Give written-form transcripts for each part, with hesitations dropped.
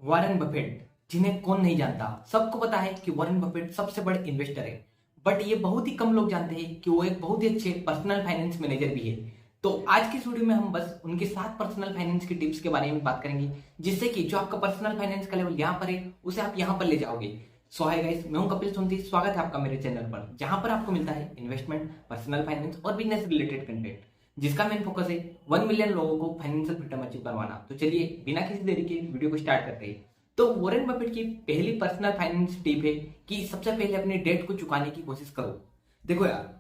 Warren Buffett, जिन्हें कौन नहीं जानता। सबको पता है कि वॉरेन बफेट सबसे बड़े इन्वेस्टर है, बट ये बहुत ही कम लोग जानते हैं कि वो एक बहुत ही अच्छे पर्सनल फाइनेंस मैनेजर भी है। तो आज की इस वीडियो में हम बस उनके 7 पर्सनल फाइनेंस की टिप्स के बारे में बात करेंगे, जिससे कि जो आपका पर्सनल फाइनेंस का लेवल यहाँ पर है उसे आप यहाँ पर ले जाओगे। सो हाय गाइस, मैं हूं कपिल सोंती। स्वागत है आपका मेरे चैनल पर, जहां पर आपको मिलता है इन्वेस्टमेंट, पर्सनल फाइनेंस और बिजनेस रिलेटेड कंटेंट, जिसका मेन फोकस है 1 मिलियन लोगों को फाइनेंशियल फ्रीडम अचीव करवाना। तो चलिए बिना किसी देरी के वीडियो को स्टार्ट करते हैं। तो वॉरेन बफेट की पहली पर्सनल फाइनेंस टिप है कि सबसे पहले अपने डेट को चुकाने की कोशिश करो। देखो यार,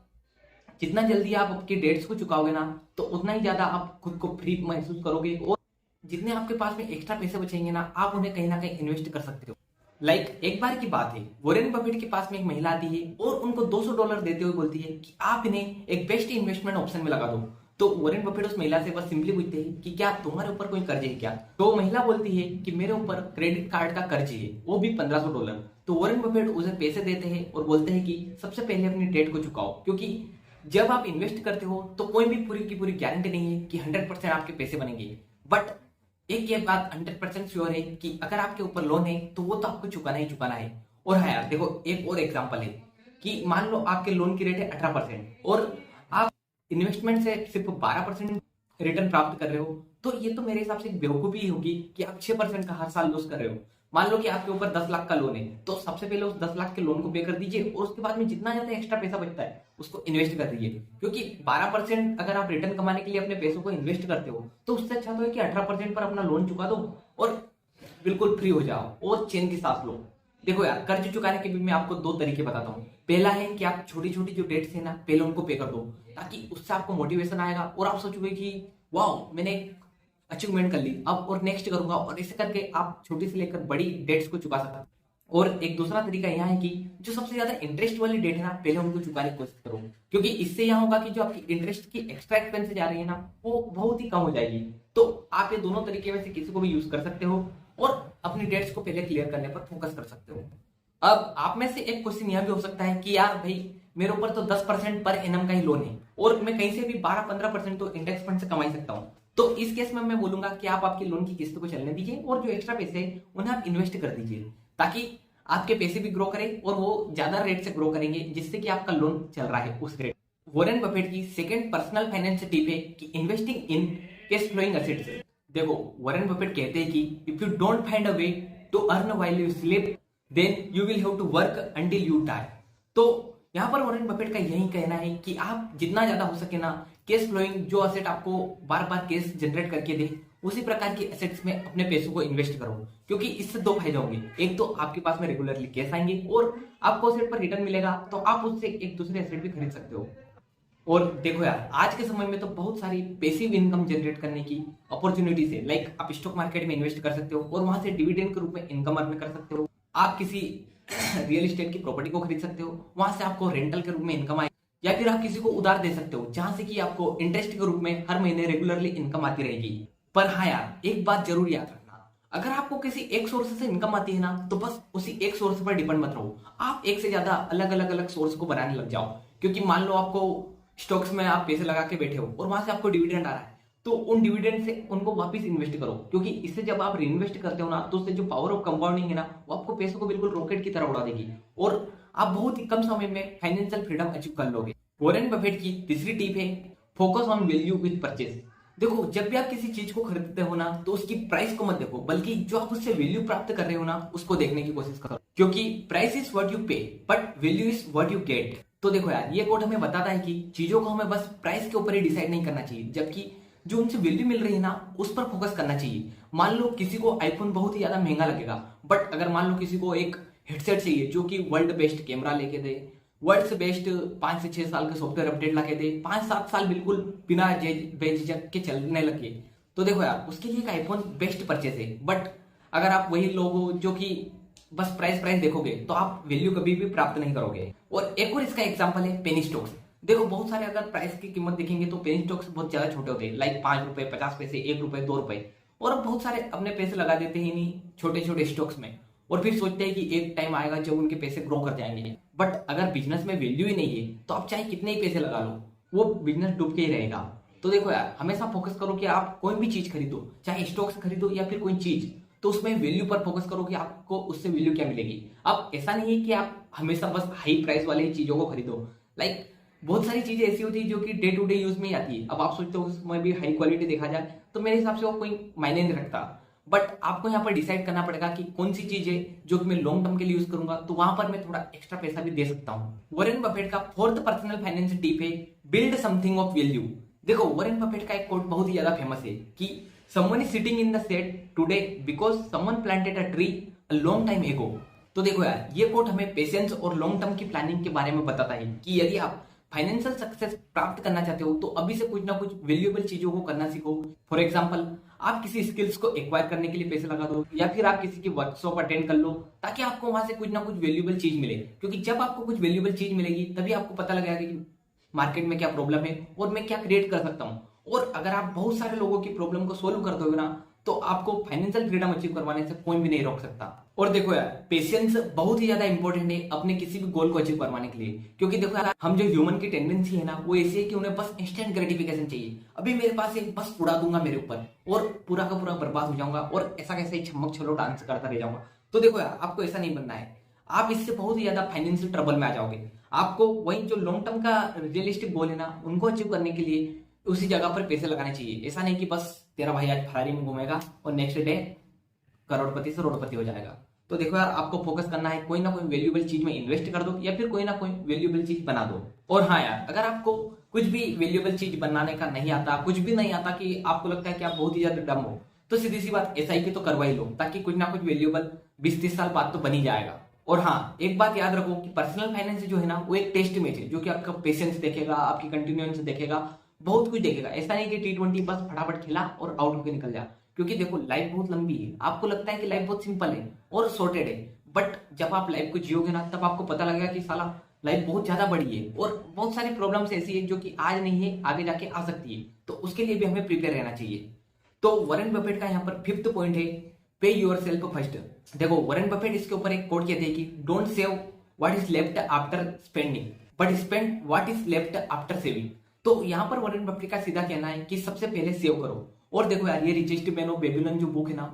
जितना जल्दी आप आपके डेट्स को चुकाओगे ना, तो उतना ही ज्यादा आप खुद को फ्री महसूस करोगे, और जितने आपके पास में एक्स्ट्रा पैसे बचेंगे ना, आप उन्हें कहीं ना कहीं इन्वेस्ट कर सकते हो। एक बार की बात है, वॉरेन बफेट के पास में एक महिला आती है और उनको $200 देते हुए बोलती है कि आप इन्हें एक बेस्ट इन्वेस्टमेंट ऑप्शन में लगा दो। तो वॉरेन बफेट उस महिला से बस सिंपली पूछते हैं कि क्या तुम्हारे ऊपर कोई कर्ज है क्या। तो महिला बोलती है कि मेरे ऊपर क्रेडिट कार्ड का कर्ज है, वो भी $1500। तो वॉरेन बफेट उसे पैसे देते हैं और बोलते हैं कि सबसे पहले अपनी डेट को चुकाओ, क्योंकि जब आप इन्वेस्ट करते हो तो कोई भी पूरी की पूरी गारंटी नहीं है कि 100% आपके पैसे बनेंगे। बट एक ये बात 100% श्योर है कि अगर आपके ऊपर लोन है तो वो तो आपको चुकाना ही चुकाना है। और हाँ यार, देखो एक और एग्जांपल है कि मान लो आपके लोन की रेट है 18% और आप इन्वेस्टमेंट से सिर्फ 12% रिटर्न प्राप्त कर रहे हो, तो ये तो मेरे हिसाब से एक बेवकूफी ही होगी कि आप 6% का हर साल लॉस कर रहे हो। मान लो कि आपके ऊपर 10 लाख का लोन है, तो सबसे पहले उस 10 लाख के लोन को पे कर दीजिए और उसके बाद में जितना ज्यादा एक्स्ट्रा पैसा बचता है उसको इन्वेस्ट कर दीजिए। क्योंकि 12% अगर आप रिटर्न कमाने के लिए अपने पैसों को इन्वेस्ट करते हो, तो उससे अच्छा तो है कि 18% पर अपना लोन चुका दो और बिल्कुल फ्री हो जाओ और चैन की सांस लो। देखो यार, कर्ज चुकाने के भी मैं आपको 2 तरीके बताता हूँ। पहला है कि आप छोटी छोटी जो डेट्स है ना, पहले उनको पे कर दो, ताकि उससे आपको मोटिवेशन आएगा और आप सोचोगे कि वाह, मैंने अचीवमेंट कर ली अब और नेक्स्ट करूंगा, और ऐसे करके आप छोटी से लेकर बड़ी डेट्स को चुका सकते हैं। और एक दूसरा तरीका यहाँ है कि जो सबसे ज्यादा इंटरेस्ट वाली डेट है ना, पहले उनको चुकाने की कोशिश करो, क्योंकि इससे यहाँ होगा कि जो आपकी इंटरेस्ट की एक्स्ट्रा एक्सपेंस जा रही है ना, वो बहुत ही कम हो जाएगी। तो आप ये दोनों तरीके में से किसी को भी यूज कर सकते हो और अपनी डेट्स को पहले क्लियर करने पर फोकस कर सकते हो। अब आप में से एक क्वेश्चन यह भी हो सकता है कि यार भाई, मेरे ऊपर तो 10% पर एनम का ही लोन है और मैं कहीं से भी 12-15% तो इंडेक्स फंड से कमा सकता हूँ। तो इस केस में मैं बोलूंगा कि आप आपकी लोन की किस्त को चलने दीजिए और जो एक्स्ट्रा पैसे हैं उन्हें आप इन्वेस्ट कर दीजिए, ताकि आपके पैसे भी ग्रो करें और वो ज्यादा रेट से ग्रो करेंगे, जिससे कि आपका लोन चल रहा है उस रेट। वॉरेन बफेट की सेकंड पर्सनल फाइनेंस टिप है कि investing in cash flowing assets. देखो, वॉरेन बफेट कहते हैं कि if you don't find a way to earn while you sleep, then you will have to work until you die. तो यहाँ पर Warren Buffett का यही कहना है कि आप जितना ज्यादा हो सके ना, कैश फ्लोइंग जो असेट आपको बार बार कैश जनरेट करके दे, उसी प्रकार की एसेट्स में अपने पैसों को इन्वेस्ट करो, क्योंकि इससे 2 फायदे होंगे। एक तो आपके पास में रेगुलरली कैश आएंगे और आपको असेट पर रिटर्न मिलेगा, तो आप उससे एक दूसरे एसेट भी खरीद सकते हो। और देखो यार, आज के समय में तो बहुत सारी पैसिव इनकम जनरेट करने की अपॉर्चुनिटीज है। आप स्टॉक मार्केट में इन्वेस्ट कर सकते हो और वहां से डिविडेंड के रूप में इनकम अर्न कर सकते हो। आप किसी रियल एस्टेट की प्रॉपर्टी को खरीद सकते हो, वहां से आपको रेंटल के रूप में इनकम आए, या फिर आप किसी को उधार दे सकते हो, जहां से कि आपको इंटरेस्ट के रूप में हर महीने रेगुलरली इनकम आती रहेगी। पर हाँ यार, एक बात जरूर याद रखना, अगर आपको किसी एक सोर्स से इनकम आती है ना, तो बस उसी एक सोर्स पर डिपेंड मत रहो। आप एक से ज्यादा अलग अलग सोर्स को बनाने लग जाओ, क्योंकि मान लो आपको स्टॉक्स में आप पैसे लगा के बैठे हो और वहां से आपको डिविडेंड आ रहा है, तो उन डिविडेंड से उनको वापस इन्वेस्ट करो, क्योंकि इससे जब आप रीइन्वेस्ट करते हो ना, तो उससे जो पावर ऑफ कंपाउंडिंग है ना, वो आपको पैसों को बिल्कुल रॉकेट की तरह उड़ा देगी और आप बहुत ही कम समय में फाइनेंशियल फ्रीडम अचीव कर लोगे। वॉरेन बफेट की तीसरी टिप है focus on value with purchase. देखो, जब भी आप किसी चीज को खरीदते हो ना, तो उसकी प्राइस को मत देखो, बल्कि जो आप उससे वैल्यू प्राप्त कर रहे हो ना, उसको देखने की कोशिश करो, क्योंकि प्राइस इज व्हाट यू पे but value is what you get. तो देखो यार, ये कोट हमें बताता है कि चीजों को हमें बस प्राइस के ऊपर ही डिसाइड नहीं करना चाहिए, जबकि जो उनसे वैल्यू मिल रही है ना, उस पर फोकस करना चाहिए। मान लो किसी को आईफोन बहुत ही ज्यादा महंगा लगेगा, बट अगर मान लो किसी को एक हेडसेट चाहिए जो कि वर्ल्ड बेस्ट कैमरा लेके दे, वर्ल्ड से बेस्ट 5 से 6 साल का सॉफ्टवेयर अपडेट लाके दे, 5-7 साल बिल्कुल बिना बेझिझक के चलने लगे, तो देखो यार, उसके लिए एक आईफोन बेस्ट परचेज है। बट अगर आप वही लोग हो जो कि बस प्राइस प्राइस देखोगे, तो आप वैल्यू कभी भी प्राप्त नहीं करोगे। और एक और इसका एग्जांपल है पेनी स्टॉक्स। देखो, बहुत सारे अगर प्राइस की कीमत देखेंगे तो पेनी स्टॉक्स बहुत ज्यादा छोटे होते हैं, 5 रुपए, 50 पैसे, 1 रुपए, 2 रुपए, और अब बहुत सारे अपने पैसे लगा देते हैं इन्हीं छोटे छोटे स्टॉक्स में, और फिर सोचते हैं कि एक टाइम आएगा जब उनके पैसे ग्रो कर जाएंगे। बट अगर बिजनेस में वैल्यू ही नहीं है, तो आप चाहे कितने ही पैसे लगा लो, वो बिजनेस डूब के ही रहेगा। तो देखो यार, हमेशा फोकस करो कि आप कोई भी चीज खरीदो, चाहे स्टॉक्स खरीदो या फिर कोई चीज, तो उसमें वैल्यू पर फोकस करो कि आपको उससे वैल्यू क्या मिलेगी। अब ऐसा नहीं है कि आप हमेशा बस हाई प्राइस वाले चीजों को खरीदो। लाइक बहुत सारी चीजें ऐसी होती है जो कि डे टू डे यूज में ही आती है। अब आप सोचते हो उसमें भी हाई क्वालिटी देखा जाए तो मेरे हिसाब से वो कोई मायने नहीं रखता, बट आपको यहाँ पर डिसाइड करना पड़ेगा कि कौन सी चीज है जो कि मैं लॉन्ग टर्म के लिए यूज करूंगा, तो वहां पर मैं थोड़ा एक्स्ट्रा पैसा भी दे सकता हूँ। वॉरेन बफेट का फोर्थ पर्सनल फाइनेंस टिप है बिल्ड समथिंग ऑफ वैल्यू। देखो वॉरेन बफेट का एक कोट बहुत ही ज्यादा फेमस है कि someone is sitting in the shade today because someone planted a tree a long time ago. तो देखो यार, ये कोट हमें पेशेंस और लॉन्ग टर्म की प्लानिंग के बारे में बताता है कि यदि आप फाइनेंशियल सक्सेस प्राप्त करना चाहते हो तो अभी से कुछ ना कुछ वैल्यूएबल चीजों को करना सीखो। फॉर एग्जांपल, आप किसी स्किल्स को एक्वायर करने के लिए पैसे लगा दो, या फिर आप किसी की वर्कशॉप अटेंड कर लो ताकि आपको वहां से कुछ ना कुछ वैल्यूएबल चीज मिले। क्योंकि जब आपको कुछ वैल्यूएबल चीज मिलेगी तभी आपको पता लगेगा कि मार्केट में क्या प्रॉब्लम है और मैं क्या क्रिएट कर सकता हूँ। और अगर आप बहुत सारे लोगों की प्रॉब्लम को सोल्व कर दोगे ना, तो आपको फाइनेंशियल फ्रीडम अचीव करवाने से कोई भी नहीं रोक सकता। और देखो यार, पेशेंस बहुत ही ज्यादा इंपॉर्टेंट है अपने किसी भी गोल को अचीव करवाने के लिए। क्योंकि देखो यार, हम जो ह्यूमन की टेंडेंसी है ना, वो ऐसी है कि उन्हें बस इंस्टेंट ग्रेटिफिकेशन चाहिए। अभी मेरे पास एक बस उड़ा दूंगा मेरे ऊपर और पूरा का पूरा बर्बाद हो जाऊंगा और ऐसा कैसे छमक छलो डांस करता रह जाऊंगा। तो देखो यार, आपको ऐसा नहीं बनना है। आप इससे बहुत ही ज्यादा फाइनेंशियल ट्रबल में आ जाओगे। आपको वही जो लॉन्ग टर्म का रियलिस्टिक गोल है ना, उनको अचीव करने के लिए उसी जगह पर पैसे लगाने चाहिए। ऐसा नहीं कि बस तेरा भाई आज फरारी में घूमेगा और नेक्स्ट डे करोड़पति से रोडपति हो जाएगा। तो देखो यार, आपको फोकस करना है, कोई ना कोई वैल्यूएबल चीज में इन्वेस्ट कर दो या फिर कोई ना कोई वैल्यूएबल चीज बना दो। और हाँ यार, अगर आपको कुछ भी वैल्यूएबल चीज बनाने का नहीं आता, कुछ भी नहीं आता, कि आपको लगता है कि आप बहुत ही ज्यादा डम हो, तो सीधी सी बात एसआईपी तो करवा ही लो, ताकि कुछ ना कुछ वैल्यूएबल 20-30 साल बाद तो बन ही जाएगा। और हाँ, एक बात याद रखो कि पर्सनल फाइनेंस जो है ना, वो एक टेस्ट मैच है जो कि आपका पेशेंस देखेगा, आपकी कंटिन्यूएंस देखेगा, बहुत कुछ देखेगा। ऐसा नहीं कि T20 बस फटाफट खेला और आउट होकर निकल जा। क्योंकि देखो, लाइफ बहुत लंबी है। आपको लगता है कि लाइफ बहुत सिंपल है और सॉर्टेड है, बट जब आप लाइफ को जियोगे ना, तब आपको पता लगेगा कि साला लाइफ बहुत ज्यादा बड़ी है और बहुत सारी प्रॉब्लम्स ऐसी है जो कि आज नहीं है, आगे जाके आ सकती है। तो उसके लिए भी हमें प्रिपेयर रहना चाहिए। तो वॉरेन बफेट का यहाँ पर 5th पॉइंट है पे योर सेल्फ फर्स्ट। देखो, वॉरेन बफेट इसके ऊपर एक कोट कहते हैं कि don't save what is left after spending but spend what is left after saving. तो यहाँ पर वॉरेन बफेट का सीधा कहना है कि सबसे पहले सेव करो। और देखो यार, ये रिचेस्ट मैन ऑफ बेबीलोन जो बुक है ना,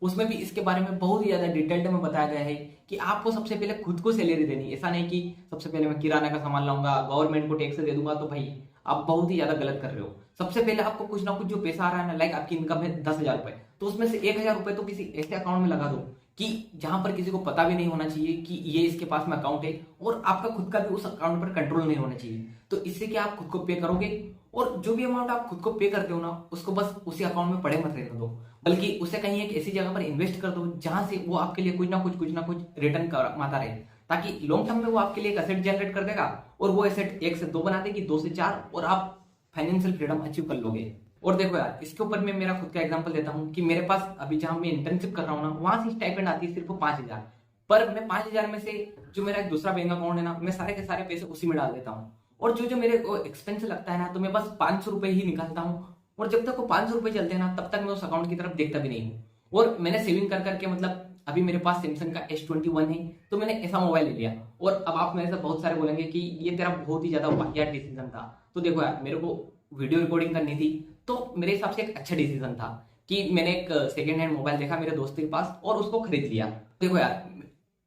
उसमें भी इसके बारे में बहुत ही ज्यादा डिटेल्ड में बताया गया है कि आपको सबसे पहले खुद को सैलरी देनी। ऐसा नहीं कि सबसे पहले मैं किराना का सामान लाऊंगा, गवर्नमेंट को टैक्स दे दूंगा, तो भाई आप बहुत ही ज्यादा गलत कर रहे हो। सबसे पहले आपको कुछ ना कुछ जो पैसा आ रहा है ना, लाइक आपकी इनकम है 10,000 रुपए, तो उसमें से 1,000 रुपए तो किसी ऐसे अकाउंट में लगा दो कि जहां पर किसी को पता भी नहीं होना चाहिए कि ये इसके पास में अकाउंट है, और आपका खुद का भी उस अकाउंट पर कंट्रोल नहीं होना चाहिए। तो इससे क्या, आप खुद को पे करोगे, और जो भी अमाउंट आप खुद को पे करते हो ना, उसको बस उसी अकाउंट में पड़े मत रहने दो, बल्कि उसे कहीं एक ऐसी जगह पर इन्वेस्ट कर दो जहां से वो आपके लिए कुछ ना कुछ रिटर्न कमाता रहे, ताकि लॉन्ग टर्म में वो आपके लिए एक एसेट जनरेट कर देगा और वो एसेट 1 से 2 बना देगी, 2 से 4, और आप फाइनेंशियल फ्रीडम अचीव कर लोगे। और देखो यार, इसके ऊपर मैं मेरा खुद का एग्जांपल देता हूँ कि मेरे पास अभी जहां मैं इंटर्नशिप कर रहा हूँ ना, वहां से स्टाइपेंड आती है सिर्फ 5,000, पर मैं 5,000 में से जो मेरा एक दूसरा बैंक अकाउंट है ना, मैं सारे के सारे पैसे उसी में डाल देता हूँ। और जो जो मेरे एक्सपेंस लगता है ना, तो मैं बस 500 रुपए ही निकालता हूँ, और जब तक वो 500 रुपए चलते हैं ना, तब तक मैं उस अकाउंट की तरफ देखता भी नहीं हूँ। और मैंने सेविंग कर करके, मतलब अभी मेरे पास सैमसंग का S21 है, तो मैंने ऐसा मोबाइल ले लिया। और अब आप मेरे से बहुत सारे बोलेंगे कि ये तेरा बहुत ही ज्यादा वाहियात डिसीजन था। तो देखो यार, मेरे को वीडियो रिकॉर्डिंग करनी थी, तो मेरे हिसाब से एक अच्छा डिसीजन था कि मैंने एक सेकेंड हैंड मोबाइल देखा मेरे दोस्त के पास और उसको खरीद लिया। देखो यार,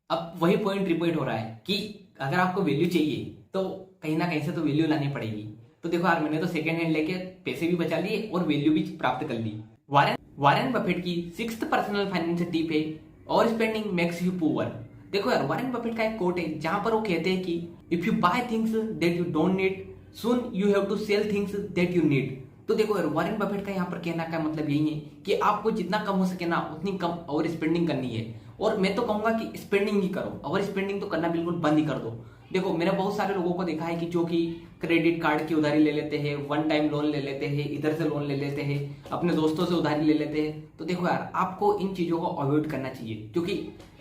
अब वही पॉइंट रिपीट हो रहा है कि अगर आपको वैल्यू चाहिए तो कहीं ना कहीं से तो वैल्यू लानी पड़ेगी। तो देखो यार, मैंने तो सेकेंड हैंड लेके पैसे भी बचा लिए और वैल्यू भी प्राप्त कर ली। वॉरेन बफेट की 6th पर्सनल फाइनेंस टिप है और स्पेंडिंग मेक्स यू पुअर। देखो यार, वॉरेन बफेट का एक कोट है जहां पर वो कहते हैं कि if you buy things that you don't need, soon you have to sell things that you need. तो देखो यार, वॉरेन बफेट का यहाँ पर कहना का मतलब यही है कि आपको जितना कम हो सके ना, उतनी कम ओवर स्पेंडिंग करनी है। और मैं तो कहूंगा कि स्पेंडिंग ही करो, ओवर स्पेंडिंग तो करना बिल्कुल बंद ही कर दो। देखो, मैंने बहुत सारे लोगों को देखा है कि जो कि क्रेडिट कार्ड की उधारी ले लेते हैं, वन टाइम लोन ले लेते हैं, इधर से लोन ले लेते हैं, अपने दोस्तों से उधारी ले लेते हैं। तो देखो यार, आपको इन चीजों को अवॉइड करना चाहिए, क्योंकि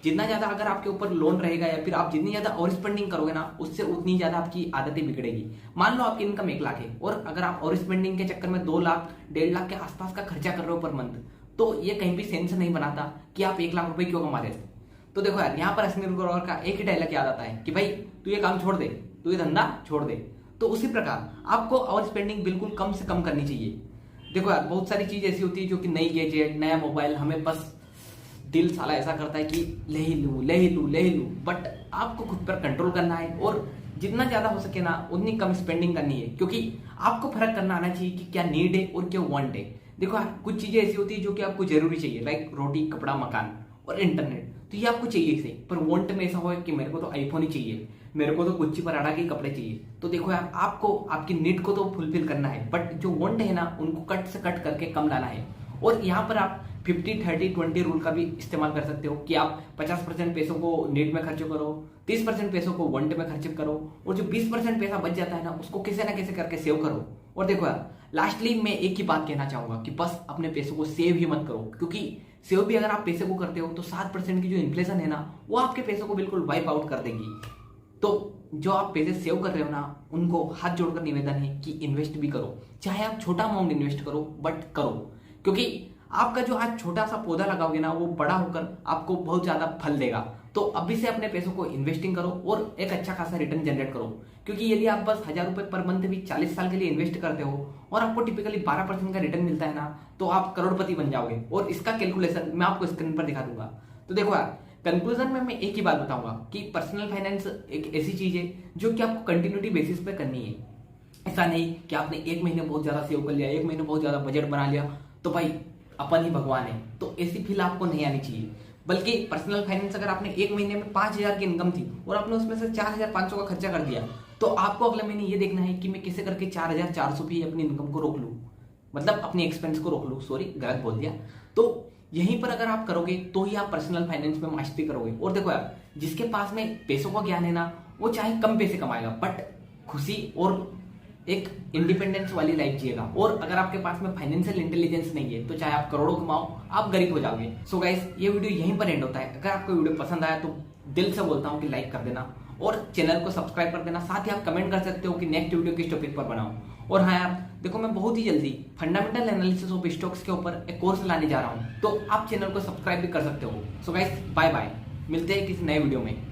जितना ज्यादा अगर आपके ऊपर लोन रहेगा या फिर आप जितनी ज्यादा ओवर स्पेंडिंग करोगे ना, उससे उतनी ज्यादा आपकी आदतें बिगड़ेगी। मान लो आपकी इनकम 1 लाख है और अगर आप ओवर स्पेंडिंग के चक्कर में 2 लाख 1.5 लाख के आसपास का खर्चा कर रहे हो पर मंथ, तो ये कहीं भी सेंस नहीं बनाता कि आप 1 लाख रुपए क्यों कमा रहे थे। तो देखो यार, यहाँ पर अश्विनी ग्रोवर का एक ही डायलॉग याद आता है कि भाई तू ये काम छोड़ दे, तू ये धंधा छोड़ दे। तो उसी प्रकार आपको ओवर स्पेंडिंग बिल्कुल कम से कम करनी चाहिए। देखो यार, बहुत सारी चीज ऐसी होती है जो कि नई गैजेट, नया मोबाइल हमें बस दिल साला ऐसा करता है कि ले ही लूँ ले ही लूँ ले ही लूँ, बट आपको खुद पर कंट्रोल करना है और जितना ज़्यादा हो सके ना उतनी कम स्पेंडिंग करनी है, क्योंकि आपको फर्क करना आना चाहिए कि क्या नीड है और क्या वांट है। देखो कुछ चीज़ें ऐसी होती है जो कि आपको जरूरी चाहिए, लाइक रोटी, कपड़ा, मकान और इंटरनेट, तो ये आपको चाहिए ही सही, पर वांट में ऐसा हो कि मेरे को तो आईफोन ही चाहिए, मेरे को तो गुच्ची पराठा के कपड़े चाहिए। तो देखो यार, आपको आपकी नीड को तो फुलफिल करना है, बट जो वांट है ना उनको कट से कट करके कम लाना है। और यहाँ पर आप 50-30-20 रूल का भी इस्तेमाल कर सकते हो कि आप 50% पैसों को नीड में खर्च करो, 30% पैसों को वांट में खर्च करो, और जो 20% पैसा बच जाता है ना उसको कैसे ना कैसे करके सेव करो। और देखो यार, लास्टली मैं एक ही बात कहना चाहूंगा कि बस अपने पैसों को सेव ही मत करो, क्योंकि सेव भी अगर आप पैसे को करते हो तो 7% की जो इन्फ्लेशन है ना वो आपके पैसों को बिल्कुल वाइप आउट कर देगी। तो जो आप पैसे सेव कर रहे हो ना उनको हाथ जोड़कर निवेदन है कि इन्वेस्ट भी करो, चाहे आप छोटा अमाउंट इन्वेस्ट करो, बट करो, क्योंकि आपका जो आज छोटा सा पौधा लगाओगे ना वो बड़ा होकर आपको बहुत ज्यादा फल देगा। तो अभी से अपने पैसों को इन्वेस्टिंग करो और एक अच्छा खासा रिटर्न जनरेट करो, क्योंकि यदि आप बस 1000 रुपए पर मंथ भी 40 साल के लिए इन्वेस्ट करते हो और आपको टिपिकली 12% का रिटर्न मिलता है ना, तो आप करोड़पति बन जाओगे। और इसका कैलकुलेशन मैं आपको स्क्रीन पर दिखा दूंगा। तो देखो यार, कंक्लूजन में मैं एक ही बात बताऊंगा कि पर्सनल फाइनेंस एक ऐसी चीज है जो कि आपको कंटिन्यूटी बेसिस पे करनी है। ऐसा नहीं कि आपने एक महीने बहुत ज्यादा सेव कर लिया, एक महीने बहुत ज्यादा बजट बना लिया तो भाई अपन ही भगवान है, तो ऐसी फील आपको नहीं आनी चाहिए। बल्कि पर्सनल फाइनेंस अगर आपने एक महीने में 5000 की इनकम थी और आपने उसमें से 4500 का खर्चा कर दिया, तो आपको अगले महीने ये देखना है कि मैं कैसे करके 4400 भी अपनी इनकम को रोक लूं, मतलब अपनी एक्सपेंस को रोक लूं, सॉरी गलत बोल दिया। तो यहीं पर अगर आप करोगे तो ही आप पर्सनल फाइनेंस में मास्टरी करोगे। और देखो यार, जिसके पास में पैसों का ज्ञान है ना वो चाहे कम पैसे कमाएगा बट खुशी और एक इंडिपेंडेंस वाली लाइफ जिएगा। और अगर आपके पास में फाइनेंशियल इंटेलिजेंस नहीं है तो चाहे आप करोड़ों कमाओ, आप गरीब हो जाओगे। सो गाइस, ये वीडियो यहीं पर एंड होता है। अगर आपको वीडियो पसंद आया तो दिल से बोलता हूँ कि लाइक कर देना और चैनल को सब्सक्राइब कर देना। साथ ही आप कमेंट कर सकते हो कि नेक्स्ट वीडियो किस टॉपिक पर बनाऊं। और हाँ यार देखो, मैं बहुत ही जल्दी फंडामेंटल एनालिसिस ऑफ स्टॉक्स के ऊपर एक कोर्स लाने जा रहा हूँ, तो आप चैनल को सब्सक्राइब भी कर सकते हो। सो गाइस, बाय बाय, मिलते हैं किसी नए वीडियो में।